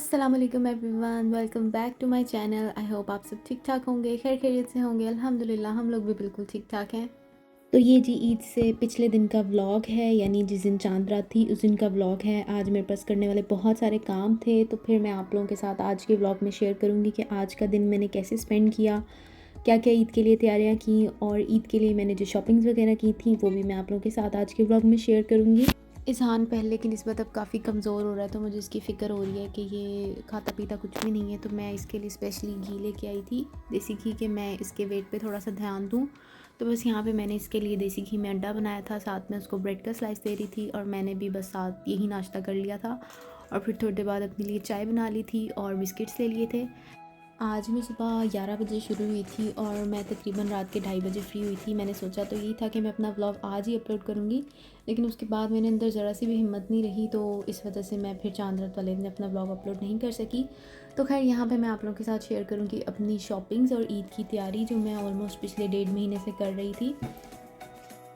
अस्सलाम वालेकुम everyone, welcome back to my channel. I hope आप सब ठीक ठाक होंगे, खैर खैरियत से होंगे। अल्हम्दुलिल्लाह हम लोग भी बिल्कुल ठीक ठाक हैं। तो ये जी ईद से पिछले दिन का व्लॉग है, यानी जिस दिन चांद रात थी उस दिन का व्लॉग है। आज मेरे पास करने वाले बहुत सारे काम थे, तो फिर मैं आप लोगों के साथ आज के व्लॉग में शेयर करूँगी कि आज का दिन मैंने कैसे स्पेंड किया, क्या क्या ईद के लिए तैयारियाँ की, और ईद के लिए मैंने जो शॉपिंग्स वगैरह की थी वो भी मैं आप लोगों के साथ आज के व्लॉग में शेयर करूँगी। इज़हान पहले की निस्बत अब काफ़ी कमज़ोर हो रहा है, तो मुझे इसकी फ़िक्र हो रही है कि ये खाता पीता कुछ भी नहीं है। तो मैं इसके लिए स्पेशली घी लेके आई थी, देसी घी, कि मैं इसके वेट पे थोड़ा सा ध्यान दूँ। तो बस यहाँ पे मैंने इसके लिए देसी घी में अंडा बनाया था, साथ में उसको ब्रेड का स्लाइस दे रही थी, और मैंने भी बस साथ यही नाश्ता कर लिया था। और फिर थोड़ी देर बाद अपने लिए चाय बना ली थी और बिस्किट्स ले लिए थे। आज मैं सुबह 11 बजे शुरू हुई थी और मैं तकरीबन रात के 2:30 बजे फ्री हुई थी। मैंने सोचा तो यही था कि मैं अपना व्लॉग आज ही अपलोड करूँगी, लेकिन उसके बाद मेरे अंदर ज़रा सी भी हिम्मत नहीं रही, तो इस वजह से मैं फिर चांद रात वाले दिन अपना व्लॉग अपलोड नहीं कर सकी। तो खैर यहाँ पे मैं आप लोगों के साथ शेयर करूँगी अपनी शॉपिंग्स और ईद की तैयारी, जो मैं ऑलमोस्ट पिछले 1.5 महीने से कर रही थी।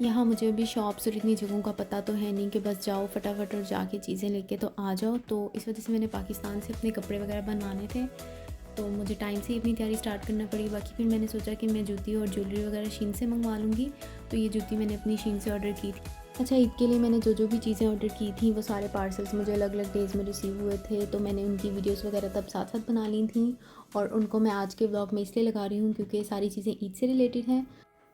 यहाँ मुझे अभी शॉप्स और इतनी जगहों का पता तो है नहीं कि बस जाओ फटाफट और जाके चीज़ें लेके तो आ जाओ। तो इस वजह से मैंने पाकिस्तान से अपने कपड़े वगैरह बनवाने थे, तो मुझे टाइम से ही अपनी तैयारी स्टार्ट करना पड़ी। बाकी फिर मैंने सोचा कि मैं जूती और ज्वेलरी वगैरह शीन से मंगवा लूँगी, तो ये जूती मैंने अपनी शीन से ऑर्डर की थी। अच्छा, ईद के लिए मैंने जो भी चीज़ें ऑर्डर की थी वो सारे पार्सल्स मुझे अलग अलग डेज़ में रिसीव हुए थे, तो मैंने उनकी वीडियोस वगैरह तब साथ साथ बना ली थी, और उनको मैं आज के व्लॉग में इसलिए लगा रही हूँ क्योंकि ये सारी चीज़ें ईद से रिलेटेड हैं।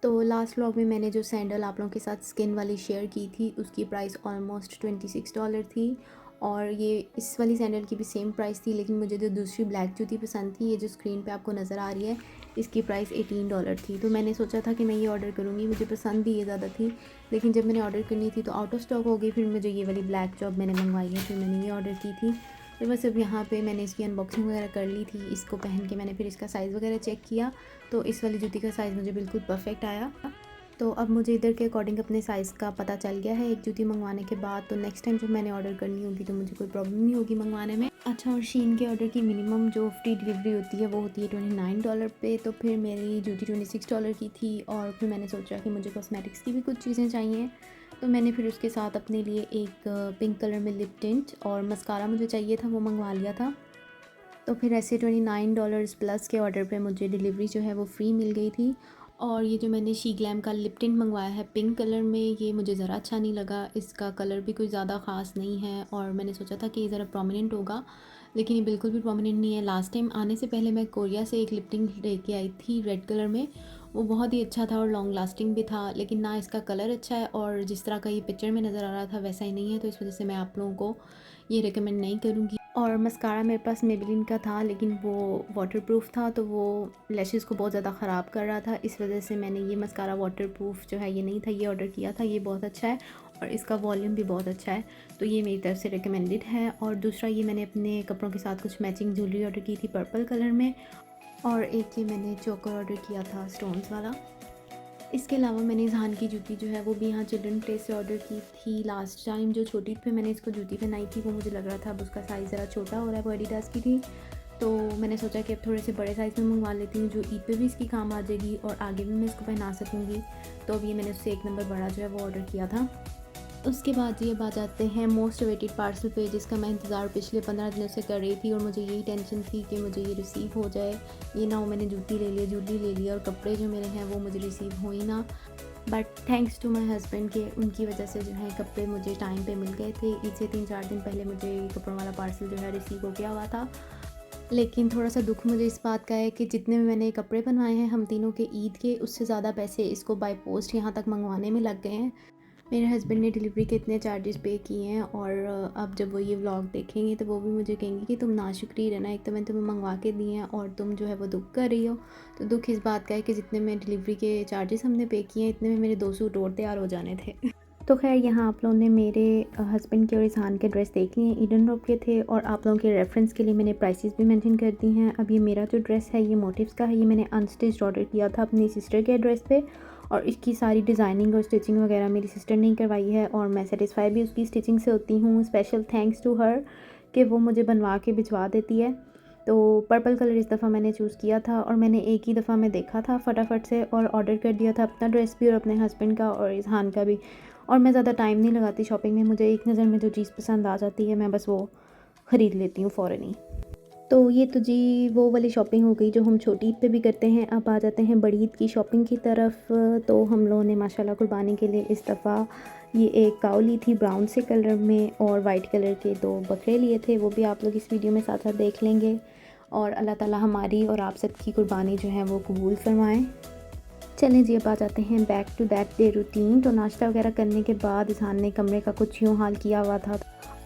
तो लास्ट व्लॉग में मैंने जो सैंडल आप लोगों के साथ स्किन वाली शेयर की थी उसकी प्राइस ऑलमोस्ट $26 थी, और ये इस वाली सैंडल की भी सेम प्राइस थी, लेकिन मुझे जो दूसरी ब्लैक जूती पसंद थी, ये जो स्क्रीन पे आपको नज़र आ रही है, इसकी प्राइस $18 थी। तो मैंने सोचा था कि मैं ये ऑर्डर करूँगी, मुझे पसंद भी ये ज़्यादा थी, लेकिन जब मैंने ऑर्डर करनी थी तो आउट ऑफ स्टॉक हो गई। फिर मुझे ये वाली ब्लैक जॉब मैंने मंगवाई है, फिर मैंने ये ऑर्डर की थी। तो बस अब यहाँ पे मैंने इसकी अनबॉक्सिंग वगैरह कर ली थी। इसको पहन के मैंने फिर इसका साइज़ वगैरह चेक किया, तो इस वाली जूती का साइज़ मुझे बिल्कुल परफेक्ट आया। तो अब मुझे इधर के अकॉर्डिंग अपने साइज़ का पता चल गया है एक जूती मंगवाने के बाद, तो नेक्स्ट टाइम जब मैंने ऑर्डर करनी होगी तो मुझे कोई प्रॉब्लम नहीं होगी मंगवाने में। अच्छा, और शीन के ऑर्डर की मिनिमम जो फ्री डिलीवरी होती है वो होती है $29 पे, तो फिर मेरी जूती $26 की थी। और फिर मैंने सोचा कि मुझे कॉस्मेटिक्स की भी कुछ चीज़ें चाहिए, तो मैंने फिर उसके साथ अपने लिए एक पिंक कलर में लिप टिंट और मस्कारा मुझे चाहिए था, वो मंगवा लिया था। तो फिर ऐसे $29 प्लस के ऑर्डर पे मुझे डिलीवरी जो है वो फ्री मिल गई थी। और ये जो मैंने शी ग्लैम का लिप टिंट मंगवाया है पिंक कलर में, ये मुझे ज़रा अच्छा नहीं लगा। इसका कलर भी कोई ज़्यादा ख़ास नहीं है, और मैंने सोचा था कि ये ज़रा प्रोमिनेंट होगा, लेकिन ये बिल्कुल भी प्रोमिनेंट नहीं है। लास्ट टाइम आने से पहले मैं कोरिया से एक लिप टिंट लेके आई थी रेड कलर में, वो बहुत ही अच्छा था और लॉन्ग लास्टिंग भी था, लेकिन ना इसका कलर अच्छा है और जिस तरह का ये पिक्चर में नज़र आ रहा था वैसा ही नहीं है, तो इस वजह से मैं आप लोगों को ये रिकमेंड नहीं करूँगी। और मस्कारा मेरे पास मेबेलिन का था, लेकिन वो वाटरप्रूफ था, तो वो लैशेज़ को बहुत ज़्यादा ख़राब कर रहा था। इस वजह से मैंने ये मस्कारा वाटरप्रूफ जो है ये नहीं था, ये ऑर्डर किया था। ये बहुत अच्छा है और इसका वॉल्यूम भी बहुत अच्छा है, तो ये मेरी तरफ से रिकमेंडेड है। और दूसरा, ये मैंने अपने कपड़ों के साथ कुछ मैचिंग ज्वेलरी ऑर्डर की थी पर्पल कलर में, और एक ये मैंने चोकर ऑर्डर किया था स्टोन्स वाला। इसके अलावा मैंने इज़हान की जूती जो है वो भी यहाँ चिल्ड्रन प्लेस से ऑर्डर की थी। लास्ट टाइम जो छोटी पे मैंने इसको जूती पहनाई थी वो मुझे लग रहा था अब उसका साइज़ ज़रा छोटा हो रहा है, वो एडिडास की थी, तो मैंने सोचा कि अब थोड़े से बड़े साइज़ में मंगवा लेती हूँ, जो ईद पे भी इसकी काम आ जाएगी और आगे भी मैं इसको पहना सकूँगी। तो अब ये मैंने उससे 1 नंबर बड़ा जो है वो ऑर्डर किया था। उसके बाद ये बात आते हैं मोस्ट अवेटेड पार्सल पे, जिसका मैं इंतज़ार पिछले 15 दिनों से कर रही थी, और मुझे यही टेंशन थी कि मुझे ये रिसीव हो जाए। ये ना हो मैंने जूती ले ली, ज्वेलरी ले लिया और कपड़े जो मेरे हैं वो मुझे रिसीव हो ही ना। But thanks to my husband के उनकी वजह से जो है कपड़े मुझे टाइम पे मिल गए थे। ईद से 3-4 दिन पहले मुझे कपड़ों वाला पार्सल जो है रिसीव हो गया हुआ था। लेकिन थोड़ा सा दुख मुझे इस बात का है कि जितने भी मैंने कपड़े बनवाए हैं हम तीनों के ईद के, उससे ज़्यादा पैसे इसको बाय पोस्ट यहाँ तक मंगवाने में लग गए हैं। मेरे हस्बैंड ने डिलीवरी के इतने चार्जेस पे किए हैं, और अब जब वो ये व्लॉग देखेंगे तो वो भी मुझे कहेंगे कि तुम नाशुक्री रहना, एक तो मैंने तुम्हें मंगवा के दिए हैं और तुम जो है वो दुख कर रही हो। तो दुख इस बात का है कि जितने में डिलीवरी के चार्जेस हमने पे किए हैं, इतने में मेरे 2 सूट और तैयार हो जाने थे। तो खैर यहाँ आप लोगों ने मेरे हस्बैंड के और इज़हान के ड्रेस देख लिए हैं, ईडन रॉब के थे, और आप लोगों के रेफरेंस के लिए मैंने प्राइसेस भी मेंशन कर दी हैं। अब ये मेरा जो ड्रेस है ये मोटिव्स का है, ये मैंने अनस्टिच्ड ऑर्डर किया था अपनी सिस्टर के एड्रेस पे, और इसकी सारी डिज़ाइनिंग और स्टिचिंग वगैरह मेरी सिस्टर ने करवाई है, और मैं सेटिस्फाई भी उसकी स्टिचिंग से होती हूँ। स्पेशल थैंक्स टू हर कि वो मुझे बनवा के भिजवा देती है। तो पर्पल कलर इस दफ़ा मैंने चूज़ किया था, और मैंने एक ही दफ़ा में देखा था फटाफट से और ऑर्डर कर दिया था, अपना ड्रेस भी और अपने हस्बैंड का और इज़हान का भी। और मैं ज़्यादा टाइम नहीं लगाती शॉपिंग में, मुझे एक नज़र में जो चीज़ पसंद आ जाती है मैं बस वो ख़रीद लेती हूँ फ़ौरन ही। तो ये तो जी वो वाली शॉपिंग हो गई जो हम छोटी ईद पे भी करते हैं। अब आ जाते हैं बड़ी ईद की शॉपिंग की तरफ। तो हम लोगों ने माशाल्लाह कुर्बानी के लिए इस दफ़ा ये एक काऊ ली थी ब्राउन से कलर में, और वाइट कलर के 2 बकरे लिए थे, वो भी आप लोग इस वीडियो में साथ साथ देख लेंगे। और अल्लाह ताला हमारी और आप सबकी कुर्बानी जो है वो कबूल फरमाएँ। चलें जी, अब आ जाते हैं back to that day routine. तो नाश्ता वगैरह करने के बाद इज़हान ने कमरे का कुछ यूँ हाल किया हुआ था,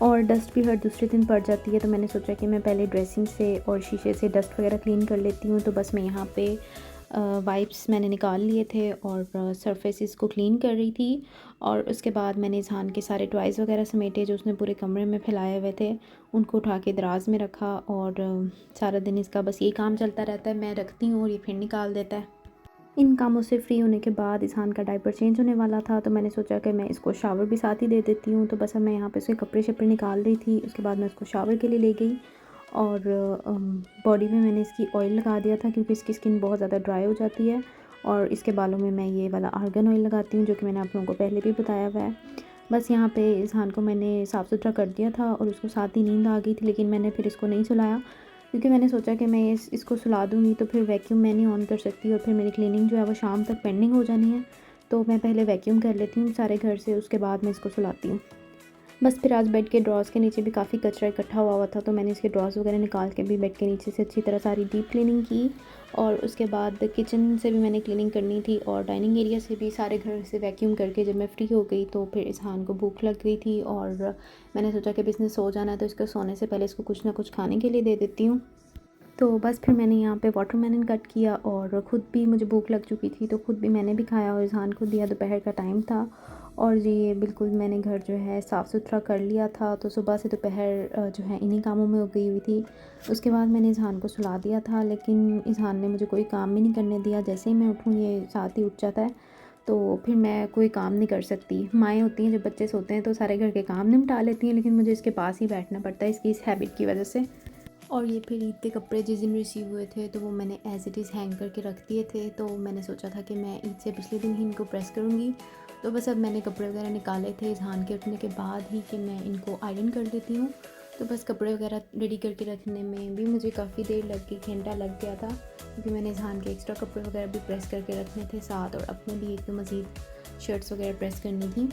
और डस्ट भी हर दूसरे दिन पड़ जाती है। तो मैंने सोचा कि मैं पहले ड्रेसिंग से और शीशे से डस्ट वगैरह क्लीन कर लेती हूँ। तो बस मैं यहाँ पे वाइप्स मैंने निकाल लिए थे और सरफेसेस को क्लीन कर रही थी। और उसके बाद मैंने इज़हान के सारे टॉयज़ वगैरह समेटे जो उसने पूरे कमरे में फैलाए हुए थे, उनको उठा के दराज में रखा। और सारा दिन इसका बस यही काम चलता रहता है, मैं रखती हूँ और ये फिर निकाल देता है। इन कामों से फ्री होने के बाद इज़हान का डायपर चेंज होने वाला था, तो मैंने सोचा कि मैं इसको शावर भी साथ ही दे देती हूँ। तो बस अब मैं यहाँ पे उसके कपड़े शपड़े निकाल रही थी। उसके बाद मैं उसको शावर के लिए ले गई, और बॉडी में मैंने इसकी ऑयल लगा दिया था क्योंकि इसकी स्किन बहुत ज़्यादा ड्राई हो जाती है। और इसके बालों में मैं ये वाला आर्गन ऑयल लगाती हूँ जो कि मैंने आप लोगों को पहले भी बताया हुआ है। बस यहाँ पे इज़हान को मैंने साफ़ सुथरा कर दिया था और उसको साथ ही नींद आ गई थी, लेकिन मैंने फिर इसको नहीं सुलाया क्योंकि मैंने सोचा कि मैं इसको सुला दूँगी तो फिर वैक्यूम मैं नहीं ऑन कर सकती और फिर मेरी क्लीनिंग जो है वो शाम तक पेंडिंग हो जानी है। तो मैं पहले वैक्यूम कर लेती हूँ सारे घर से, उसके बाद मैं इसको सुलाती हूँ। बस फिर आज बेड के ड्रॉर्स के नीचे भी काफ़ी कचरा इकट्ठा हुआ हुआ था, तो मैंने इसके ड्रॉर्स वगैरह निकाल के भी बेड के नीचे से अच्छी तरह सारी डीप क्लीनिंग की। और उसके बाद किचन से भी मैंने क्लीनिंग करनी थी, और डाइनिंग एरिया से भी सारे घर से वैक्यूम करके जब मैं फ्री हो गई तो फिर इज़हान को भूख लग गई थी, और मैंने सोचा कि बिज़नेस सो जाना है तो इसको सोने से पहले इसको कुछ ना कुछ खाने के लिए दे देती हूँ। तो बस फिर मैंने यहाँ पे वाटरमेलन कट किया, और ख़ुद भी मुझे भूख लग चुकी थी तो ख़ुद भी मैंने भी खाया और इज़हान को दिया। दोपहर का टाइम था, और ये बिल्कुल मैंने घर जो है साफ़ सुथरा कर लिया था। तो सुबह से दोपहर जो है इन्हीं कामों में हो गई हुई थी। उसके बाद मैंने इज़हान को सुला दिया था, लेकिन इज़हान ने मुझे कोई काम भी नहीं करने दिया। जैसे ही मैं उठूँ ये साथ ही उठ जाता है, तो फिर मैं कोई काम नहीं कर सकती। माएँ होती हैं जब बच्चे सोते हैं तो सारे घर के काम निपटा लेती हैं, लेकिन मुझे इसके पास ही बैठना पड़ता है इसकी इस हैबिट की वजह से। और ये फिर ईद के कपड़े जिस दिन रिसीव हुए थे तो वो मैंने एज़ इट इज़ हैंग करके रख दिए थे। तो मैंने सोचा था कि मैं ईद से पिछले दिन ही इनको प्रेस करूँगी। तो बस अब मैंने कपड़े वगैरह निकाले थे इज़हान के उठने के बाद ही कि मैं इनको आयरन कर देती हूँ। तो बस कपड़े वगैरह रेडी करके रखने में भी मुझे काफ़ी देर लग गई, घंटा लग गया था, क्योंकि मैंने इज़हान के एक्स्ट्रा कपड़े वगैरह भी प्रेस करके रखने थे साथ, और अपने भी एक मज़ीद शर्ट्स वगैरह प्रेस करनी थी।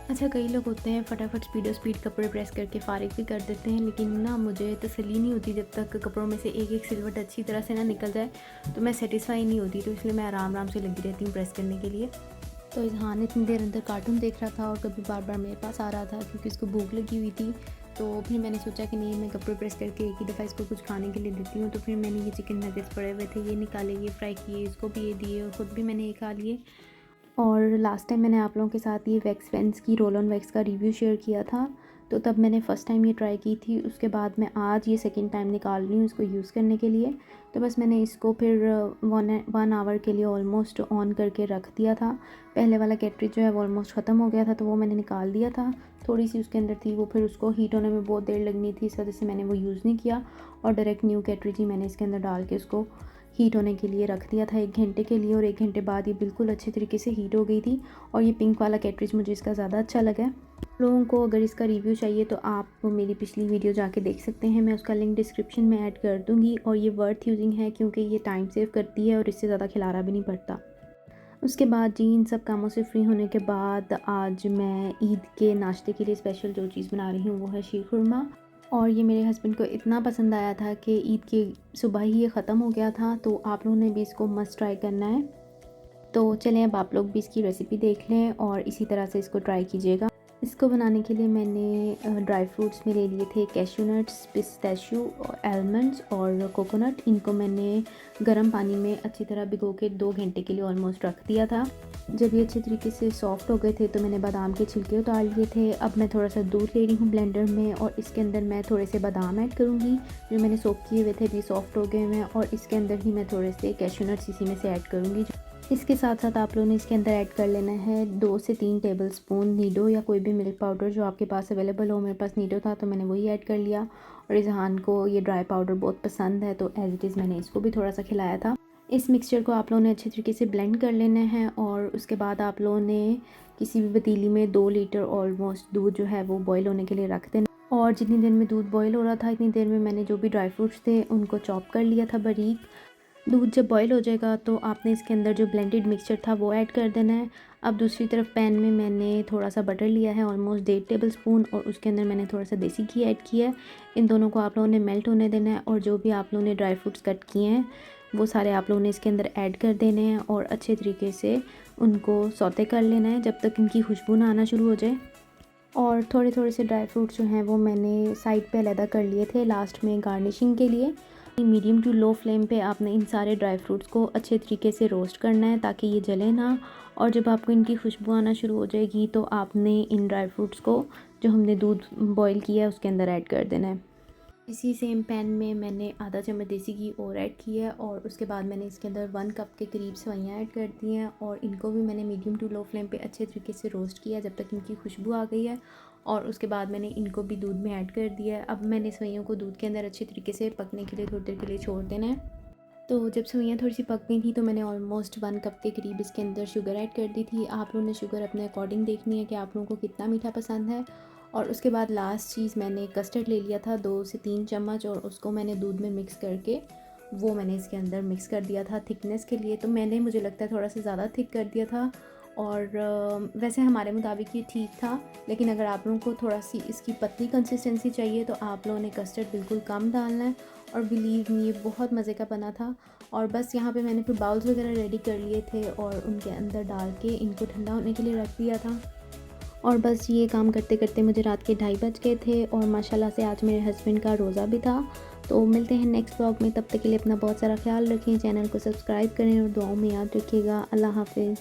अच्छा, कई लोग होते हैं फटाफट स्पीड कपड़े प्रेस करके फ़ारिग भी कर देते हैं, लेकिन ना मुझे तसल्ली नहीं होती जब तक कपड़ों में से एक एक सिलवट अच्छी तरह से ना निकल जाए, तो मैं सेटिस्फाई नहीं होती। तो इसलिए मैं आराम आराम से लगी रहती हूँ प्रेस करने के लिए। तो इज़हान इतनी देर अंदर कार्टून देख रहा था और कभी बार बार मेरे पास आ रहा था क्योंकि इसको भूख लगी हुई थी। तो फिर मैंने सोचा कि नहीं, मैं कपड़े प्रेस करके एक ही दफ़ा इसको कुछ खाने के लिए देती हूँ। तो फिर मैंने ये चिकन नगेट्स पड़े हुए थे, ये निकाले, ये फ्राई किए, इसको भी ये दिए और ख़ुद भी मैंने ये खा लिए। और लास्ट टाइम मैंने आप लोगों के साथ ये वैक्स पेन्स की रोल ऑन वैक्स का रिव्यू शेयर किया था, तो तब मैंने फ़र्स्ट टाइम ये ट्राई की थी। उसके बाद मैं आज ये सेकंड टाइम निकाल रही हूँ इसको यूज़ करने के लिए। तो बस मैंने इसको फिर 1 आवर के लिए ऑलमोस्ट ऑन करके रख दिया था। पहले वाला कैटरेज जो है वो ऑलमोस्ट ख़त्म हो गया था, तो वो मैंने निकाल दिया था। थोड़ी सी उसके अंदर थी, वो फिर उसको हीट होने में बहुत देर लगनी थी, इस वजह से मैंने वो यूज़ नहीं किया, और डायरेक्ट न्यू कैटरेज ही मैंने इसके अंदर डाल के उसको हीट होने के लिए रख दिया था 1 घंटे के लिए। और 1 घंटे बाद ये बिल्कुल अच्छे तरीके से हीट हो गई थी, और ये पिंक वाला कैटरेज मुझे इसका ज़्यादा अच्छा लगा। लोगों को अगर इसका रिव्यू चाहिए तो आप मेरी पिछली वीडियो जाके देख सकते हैं, मैं उसका लिंक डिस्क्रिप्शन में ऐड कर दूँगी। और ये वर्थ यूजिंग है क्योंकि ये टाइम सेव करती है और इससे ज़्यादा खिलारा भी नहीं पड़ता। उसके बाद जी, इन सब कामों से फ्री होने के बाद आज मैं ईद के नाश्ते के लिए स्पेशल जो चीज़ बना रही हूँ वो है शीर खुरमा। और ये मेरे हस्बैंड को इतना पसंद आया था कि ईद की सुबह ही ये ख़त्म हो गया था, तो आप लोगों ने भी इसको मस्ट ट्राई करना है। तो चलें, अब आप लोग भी इसकी रेसिपी देख लें और इसी तरह से इसको ट्राई कीजिएगा। इसको बनाने के लिए मैंने ड्राई फ्रूट्स में ले लिए थे कैश्यू नट्स, पिस्ताशियो और आलमंड्स और कोकोनट। इनको मैंने गर्म पानी में अच्छी तरह भिगो के 2 घंटे के लिए ऑलमोस्ट रख दिया था। जब ये अच्छे तरीके से सॉफ़्ट हो गए थे तो मैंने बादाम के छिलके उतार लिए थे। अब मैं थोड़ा सा दूध ले रही हूँ ब्लेंडर में, और इसके अंदर मैं थोड़े से बादाम ऐड करूँगी जो मैंने सोक किए हुए थे, अभी सॉफ़्ट हो गए हैं। और इसके अंदर ही मैं थोड़े से कैश्यू नट्स इसी में से ऐड करूँगी। इसके साथ साथ आप लोगों ने इसके अंदर ऐड कर लेना है 2 से 3 टेबलस्पून नीडो या कोई भी मिल्क पाउडर जो आपके पास अवेलेबल हो। मेरे पास नीडो था तो मैंने वही ऐड कर लिया। और इज़हान को ये ड्राई पाउडर बहुत पसंद है, तो एज़ इट इज़ मैंने इसको भी थोड़ा सा खिलाया था। इस मिक्सचर को आप लोगों ने अच्छे तरीके से ब्लेंड कर लेना है, और उसके बाद आप लोगों ने किसी भी पतीली में 2 लीटर ऑलमोस्ट दूध जो है वो बॉईल होने के लिए रख देना। और जितनी देर में दूध बॉईल हो रहा था इतनी देर में मैंने जो भी ड्राई फ्रूट्स थे उनको चॉप कर लिया था बारीक। दूध जब बॉईल हो जाएगा तो आपने इसके अंदर जो ब्लेंडेड मिक्सचर था वो ऐड कर देना है। अब दूसरी तरफ पैन में मैंने थोड़ा सा बटर लिया है, ऑलमोस्ट 1.5 टेबलस्पून, और उसके अंदर मैंने थोड़ा सा देसी घी ऐड किया है। इन दोनों को आप लोगों ने मेल्ट होने देना है और जो भी आप लोगों ने ड्राई फ्रूट्स कट किए हैं वो सारे आप लोगों ने इसके अंदर ऐड कर देने हैं और अच्छे तरीके से उनको सौते कर लेना है जब तक इनकी खुशबू ना आना शुरू हो जाए। और थोड़े थोड़े से ड्राई फ्रूट्स जो हैं वो मैंने साइड पे अलहदा कर लिए थे लास्ट में गार्निशिंग के लिए। मीडियम टू लो फ्लेम पे आपने इन सारे ड्राई फ्रूट्स को अच्छे तरीके से रोस्ट करना है ताकि ये जले ना। और जब आपको इनकी खुशबू आना शुरू हो जाएगी तो आपने इन ड्राई फ्रूट्स को जो हमने दूध बॉईल किया है उसके अंदर ऐड कर देना है। इसी सेम पैन में मैंने आधा चम्मच देसी घी और ऐड किया है और उसके बाद मैंने इसके अंदर 1 कप के करीब सेवइयाँ ऐड कर दी हैं और इनको भी मैंने मीडियम टू लो फ्लेम पे अच्छे तरीके से रोस्ट किया जब तक इनकी खुशबू आ गई है। और उसके बाद मैंने इनको भी दूध में ऐड कर दिया है। अब मैंने सेवइयों को दूध के अंदर अच्छे तरीके से पकने के लिए थोड़ी देर के लिए छोड़ देना है। तो जब सेवइयाँ थोड़ी सी पक गई थी तो मैंने ऑलमोस्ट 1 कप के करीब इसके अंदर शुगर ऐड कर दी थी। आप लोगों ने शुगर अपने अकॉर्डिंग देखनी है कि आप लोगों को कितना मीठा पसंद है। और उसके बाद लास्ट चीज़ मैंने कस्टर्ड ले लिया था 2 से 3 चम्मच और उसको मैंने दूध में मिक्स करके वो मैंने इसके अंदर मिक्स कर दिया था थिकनेस के लिए। तो मुझे लगता है थोड़ा सा ज़्यादा थिक कर दिया था और वैसे हमारे मुताबिक ये ठीक था, लेकिन अगर आप लोगों को थोड़ा सी इसकी पतली कंसिस्टेंसी चाहिए तो आप लोगों ने कस्टर्ड बिल्कुल कम डालना है। और बिलीव मी ये बहुत मज़े का बना था। और बस यहाँ पे मैंने फिर बाउल्स वगैरह रेडी कर लिए थे और उनके अंदर डाल के इनको ठंडा होने के लिए रख दिया था। और बस ये काम करते करते मुझे रात के 2:30 बज गए थे और माशाल्लाह से आज मेरे हस्बैंड का रोज़ा भी था। तो मिलते हैं नेक्स्ट व्लॉग में, तब तक के लिए अपना बहुत सारा ख्याल रखें, चैनल को सब्सक्राइब करें और दुआओं में याद रखिएगा। अल्लाह हाफिज़।